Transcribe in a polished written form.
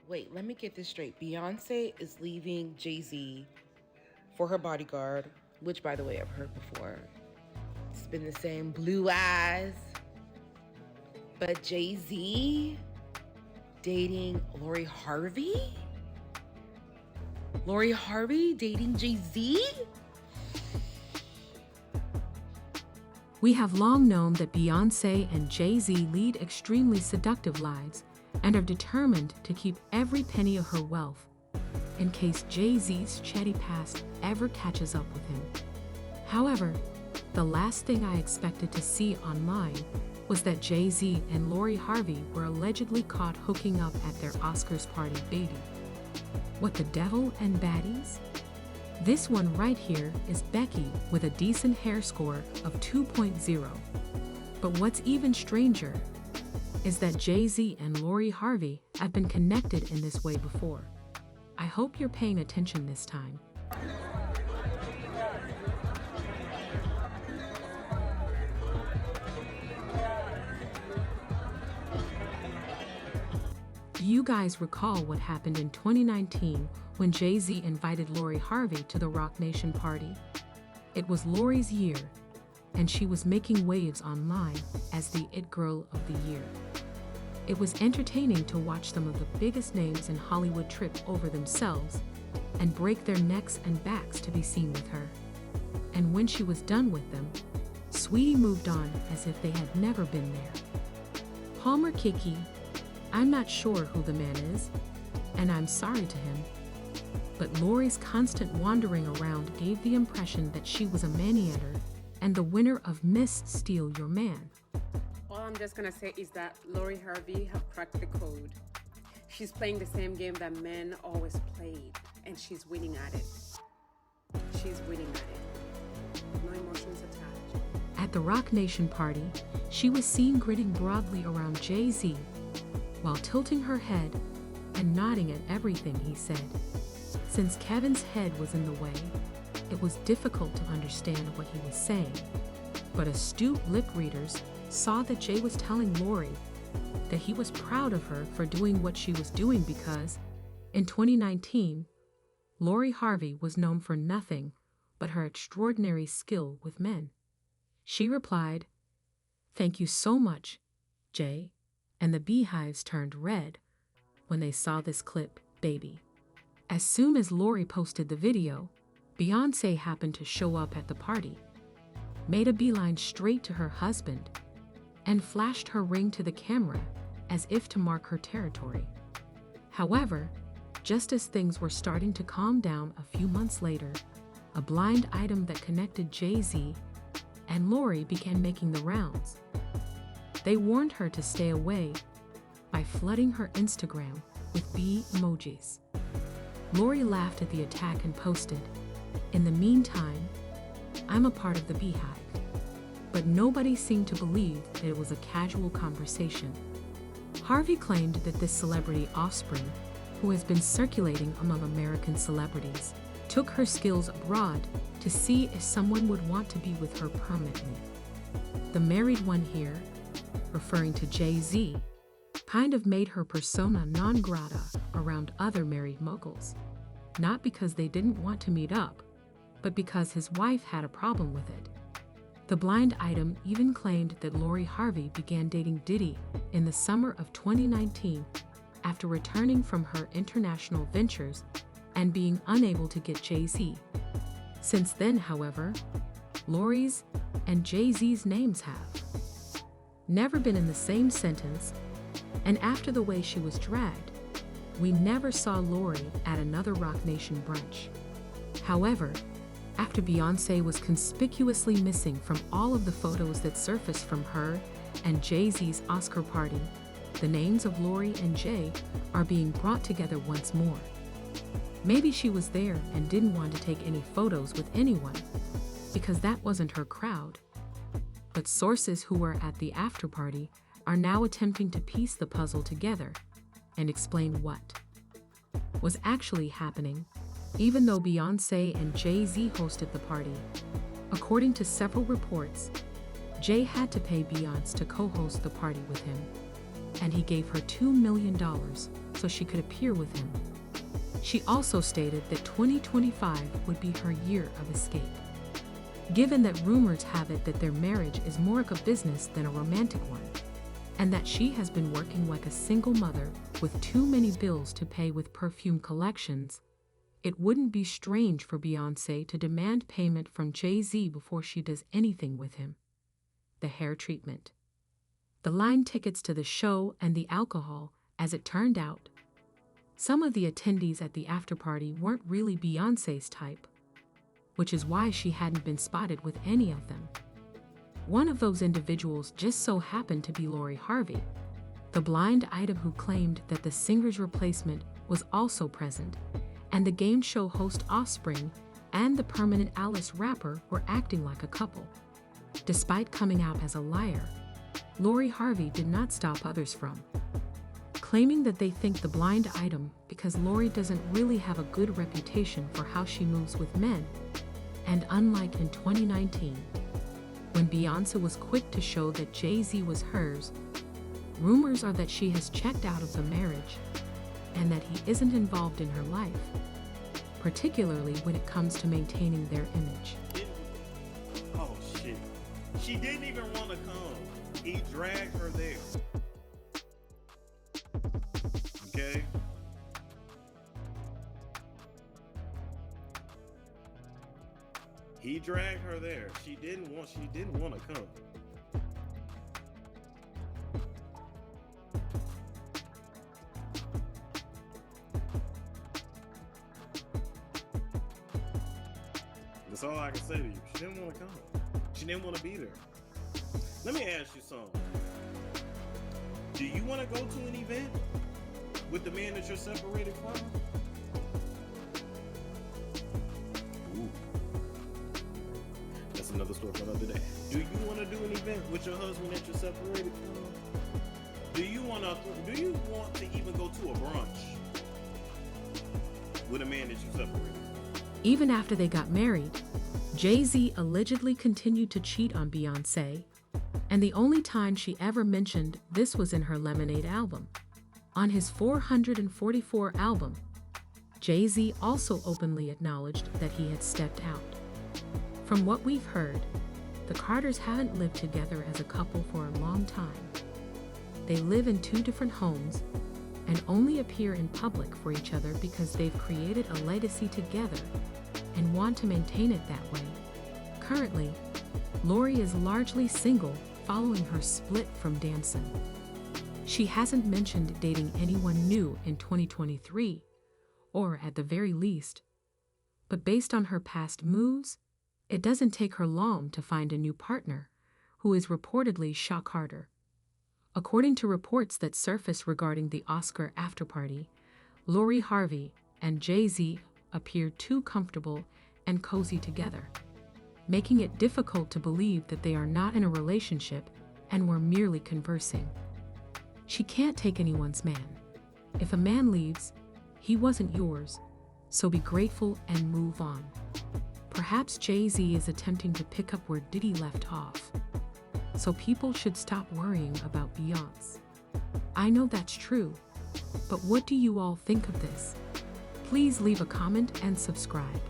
Wait, let me get this straight. Beyonce is leaving Jay-Z for her bodyguard, which, by the way, I've heard before. It's been the same blue eyes. But Jay-Z dating Lori Harvey? Lori Harvey dating Jay-Z? We have long known that Beyoncé and Jay-Z lead extremely seductive lives and are determined to keep every penny of her wealth in case Jay-Z's shady past ever catches up with him. However, the last thing I expected to see online was that Jay-Z and Lori Harvey were allegedly caught hooking up at their Oscars party. Baby. What the devil and baddies? This one right here is Becky with a decent hair score of 2.0. But what's even stranger is that Jay-Z and Lori Harvey have been connected in this way before. I hope you're paying attention this time. Do you guys recall what happened in 2019 when Jay-Z invited Lori Harvey to the Roc Nation party? It was Lori's year, and she was making waves online as the It Girl of the Year. It was entertaining to watch some of the biggest names in Hollywood trip over themselves and break their necks and backs to be seen with her. And when she was done with them, Sweetie moved on as if they had never been there. Palmer Kiki, I'm not sure who the man is, and I'm sorry to him, but Lori's constant wandering around gave the impression that she was a man-eater and the winner of Miss Steal Your Man. All I'm just gonna say is that Lori Harvey have cracked the code. She's playing the same game that men always played, and she's winning at it. She's winning at it. No emotions attached. At the Roc Nation party, she was seen grinning broadly around Jay-Z while tilting her head and nodding at everything he said. Since Kevin's head was in the way, it was difficult to understand what he was saying, but astute lip readers saw that Jay was telling Lori that he was proud of her for doing what she was doing because, in 2019, Lori Harvey was known for nothing but her extraordinary skill with men. She replied, "Thank you so much, Jay," and the beehives turned red when they saw this clip, baby. As soon as Lori posted the video, Beyoncé happened to show up at the party, made a beeline straight to her husband, and flashed her ring to the camera as if to mark her territory. However, just as things were starting to calm down a few months later, a blind item that connected Jay-Z and Lori began making the rounds. They warned her to stay away by flooding her Instagram with bee emojis. Lori laughed at the attack and posted, "In the meantime, I'm a part of the beehive." But nobody seemed to believe that it was a casual conversation. Harvey claimed that this celebrity offspring, who has been circulating among American celebrities, took her skills abroad to see if someone would want to be with her permanently. The married one here, referring to Jay-Z, kind of made her persona non grata around other married moguls, not because they didn't want to meet up, but because his wife had a problem with it. The blind item even claimed that Lori Harvey began dating Diddy in the summer of 2019 after returning from her international ventures and being unable to get Jay-Z. Since then, however, Lori's and Jay-Z's names have never been in the same sentence, and after the way she was dragged, we never saw Lori at another Roc Nation brunch. However, after Beyoncé was conspicuously missing from all of the photos that surfaced from her and Jay-Z's Oscar party, the names of Lori and Jay are being brought together once more. Maybe she was there and didn't want to take any photos with anyone, because that wasn't her crowd. But sources who were at the after party are now attempting to piece the puzzle together and explain what was actually happening, even though Beyoncé and Jay-Z hosted the party. According to several reports, Jay had to pay Beyoncé to co-host the party with him. and he gave her $2 million so she could appear with him. She also stated that 2025 would be her year of escape. Given that rumors have it that their marriage is more like a business than a romantic one, and that she has been working like a single mother with too many bills to pay with perfume collections, it wouldn't be strange for Beyoncé to demand payment from Jay-Z before she does anything with him. The hair treatment, the line tickets to the show, and the alcohol. As it turned out, some of the attendees at the after-party weren't really Beyoncé's type, which is why she hadn't been spotted with any of them. One of those individuals just so happened to be Lori Harvey, the blind item who claimed that the singer's replacement was also present, and the game show host Offspring and the Permanent Alice rapper were acting like a couple. Despite coming out as a liar, Lori Harvey did not stop others from claiming that they think the blind item because Lori doesn't really have a good reputation for how she moves with men, and unlike in 2019, when Beyoncé was quick to show that Jay-Z was hers, rumors are that she has checked out of the marriage and that he isn't involved in her life, particularly when it comes to maintaining their image. Oh shit. She didn't even want to come. He dragged her there. Okay? He dragged her there. She didn't want to come. That's all I can say to you. She didn't want to come. She didn't want to be there. Let me ask you something. Do you want to go to an event with the man that you're separated from? Ooh. That's another story for another day. Do you want to do an event with your husband that you're separated from? Do you want to even go to a brunch with a man that you're separated from? Even after they got married, Jay-Z allegedly continued to cheat on Beyoncé, and the only time she ever mentioned this was in her Lemonade album. On his 444 album, Jay-Z also openly acknowledged that he had stepped out. From what we've heard, the Carters haven't lived together as a couple for a long time. They live in two different homes and only appear in public for each other because they've created a legacy together and want to maintain it that way. Currently, Lori is largely single following her split from Danson. She hasn't mentioned dating anyone new in 2023, or at the very least. But based on her past moves, it doesn't take her long to find a new partner, who is reportedly Shock Carter. According to reports that surfaced regarding the Oscar afterparty, Lori Harvey and Jay-Z appeared too comfortable and cozy together, making it difficult to believe that they are not in a relationship and were merely conversing. She can't take anyone's man. If a man leaves, he wasn't yours, so be grateful and move on. Perhaps Jay-Z is attempting to pick up where Diddy left off, so people should stop worrying about Beyoncé. I know that's true, but what do you all think of this? Please leave a comment and subscribe.